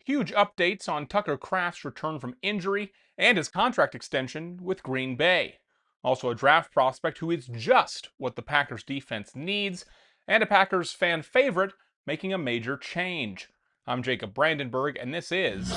huge updates on Tucker Kraft's return from injury and his contract extension with Green Bay. Also, a draft prospect who is just what the Packers defense needs, and a Packers fan favorite making a major change. I'm Jacob Brandenburg, and this is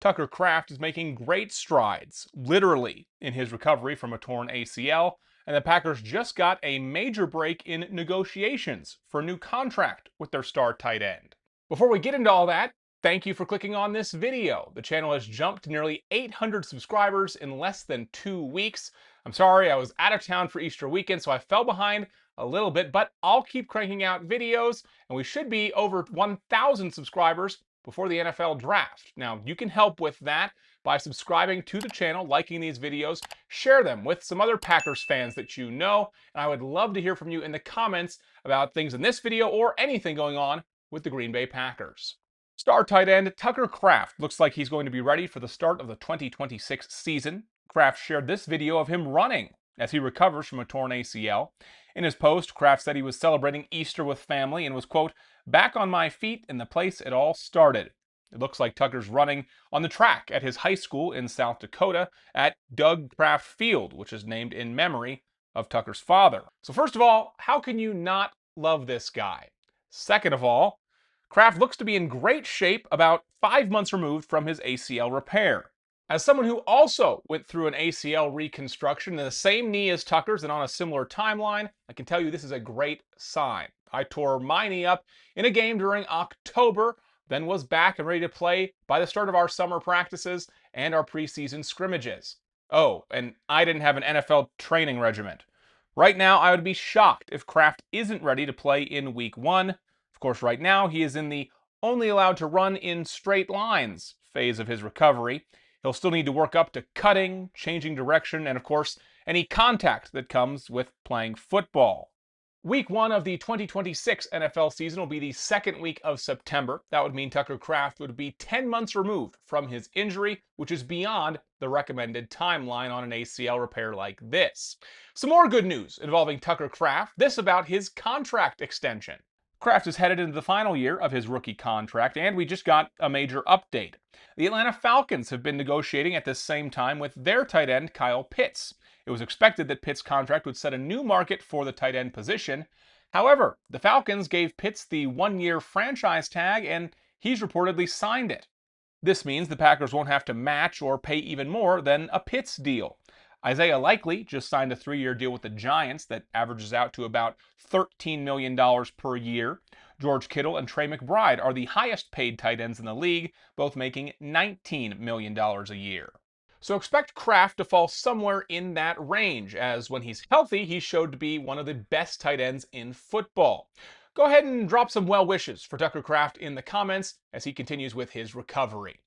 Tucker Kraft is making great strides, literally, in his recovery from a torn ACL, and the Packers just got a major break in negotiations for a new contract with their star tight end. Before we get into all that, thank you for clicking on this video. The channel has jumped to nearly 800 subscribers in less than 2 weeks. I'm sorry, I was out of town for Easter weekend, so I fell behind a little bit, but I'll keep cranking out videos, and we should be over 1,000 subscribers before the NFL draft. Now, you can help with that by subscribing to the channel, liking these videos, share them with some other Packers fans that you know, and I would love to hear from you in the comments about things in this video or anything going on with the Green Bay Packers. Star tight end Tucker Kraft looks like he's going to be ready for the start of the 2026 season. Kraft shared this video of him running as he recovers from a torn ACL. In his post, Kraft said he was celebrating Easter with family and was, quote, "back on my feet in the place it all started." It looks like Tucker's running on the track at his high school in South Dakota at Doug Kraft Field, which is named in memory of Tucker's father. So first of all, how can you not love this guy? Second of all, Kraft looks to be in great shape about 5 months removed from his ACL repair. As someone who also went through an ACL reconstruction in the same knee as Tucker's and on a similar timeline, I can tell you this is a great sign. I tore my knee up in a game during October, then was back and ready to play by the start of our summer practices and our preseason scrimmages. Oh, and I didn't have an NFL training regiment. Right now, I would be shocked if Kraft isn't ready to play in week 1. Of course, right now, he is in the only allowed to run in straight lines phase of his recovery. He'll still need to work up to cutting, changing direction, and of course, any contact that comes with playing football. Week 1 of the 2026 NFL season will be the second week of September. That would mean Tucker Kraft would be 10 months removed from his injury, which is beyond the recommended timeline on an ACL repair like this. Some more good news involving Tucker Kraft, this about his contract extension. Kraft is headed into the final year of his rookie contract, and we just got a major update. The Atlanta Falcons have been negotiating at this same time with their tight end, Kyle Pitts. It was expected that Pitts' contract would set a new market for the tight end position. However, the Falcons gave Pitts the 1-year franchise tag, and he's reportedly signed it. This means the Packers won't have to match or pay even more than a Pitts deal. Isaiah Likely just signed a 3-year deal with the Giants that averages out to about $13 million per year. George Kittle and Trey McBride are the highest paid tight ends in the league, both making $19 million a year. So expect Kraft to fall somewhere in that range, as when he's healthy, he's showed to be one of the best tight ends in football. Go ahead and drop some well wishes for Tucker Kraft in the comments as he continues with his recovery.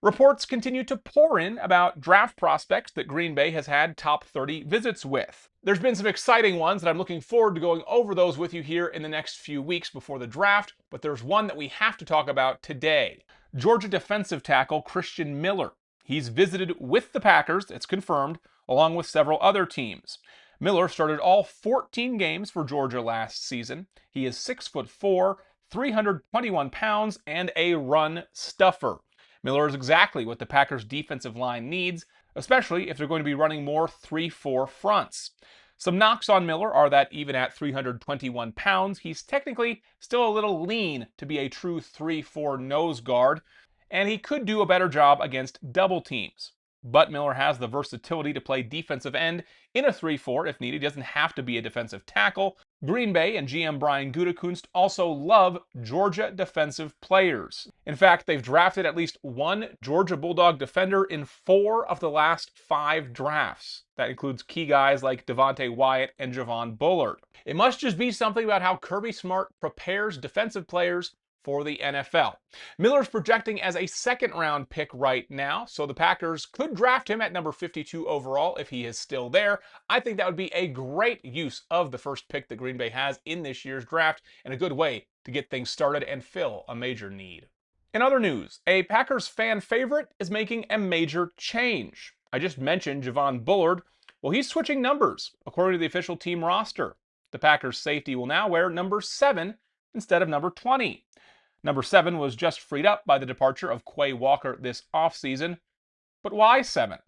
Reports continue to pour in about draft prospects that Green Bay has had top 30 visits with. There's been some exciting ones, and I'm looking forward to going over those with you here in the next few weeks before the draft, but there's one that we have to talk about today. Georgia defensive tackle Christen Miller. He's visited with the Packers, it's confirmed, along with several other teams. Miller started all 14 games for Georgia last season. He is 6'4", 321 pounds, and a run stuffer. Miller is exactly what the Packers' defensive line needs, especially if they're going to be running more 3-4 fronts. Some knocks on Miller are that even at 321 pounds, he's technically still a little lean to be a true 3-4 nose guard, and he could do a better job against double teams. But Miller has the versatility to play defensive end in a 3-4 if needed. He doesn't have to be a defensive tackle. Green Bay and GM Brian Gutekunst also love Georgia defensive players. In fact, they've drafted at least one Georgia Bulldog defender in 4 of the last 5 drafts. That includes key guys like Devontae Wyatt and Javon Bullard. It must just be something about how Kirby Smart prepares defensive players for the NFL. Miller's projecting as a 2nd-round pick right now, so the Packers could draft him at number 52 overall if he is still there. I think that would be a great use of the first pick that Green Bay has in this year's draft, and a good way to get things started and fill a major need. In other news, a Packers fan favorite is making a major change. I just mentioned Javon Bullard. Well, he's switching numbers, according to the official team roster. The Packers safety will now wear number 7 instead of number 20. Number 7 was just freed up by the departure of Quay Walker this offseason. But why 7?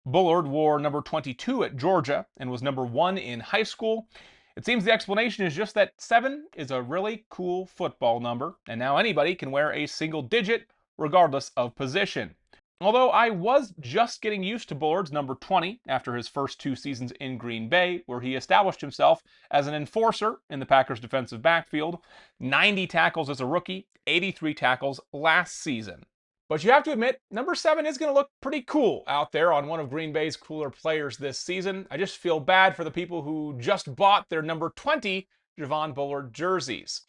Bullard wore number 22 at Georgia and was number 1 in high school. It seems the explanation is just that 7 is a really cool football number, and now anybody can wear a single digit regardless of position. Although I was just getting used to Bullard's number 20 after his first 2 seasons in Green Bay, where he established himself as an enforcer in the Packers' defensive backfield. 90 tackles as a rookie, 83 tackles last season. But you have to admit, number 7 is going to look pretty cool out there on one of Green Bay's cooler players this season. I just feel bad for the people who just bought their number 20 Javon Bullard jerseys.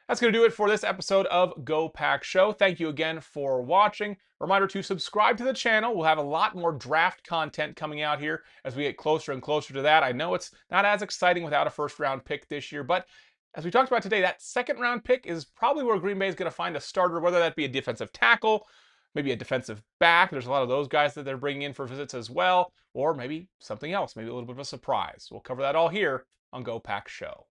That's going to do it for this episode of Go Pack Show. Thank you again for watching. Reminder to subscribe to the channel. We'll have a lot more draft content coming out here as we get closer and closer to that. I know it's not as exciting without a first-round pick this year, but as we talked about today, that second-round pick is probably where Green Bay is going to find a starter, whether that be a defensive tackle, maybe a defensive back. There's a lot of those guys that they're bringing in for visits as well, or maybe something else, maybe a little bit of a surprise. We'll cover that all here on Go Pack Show.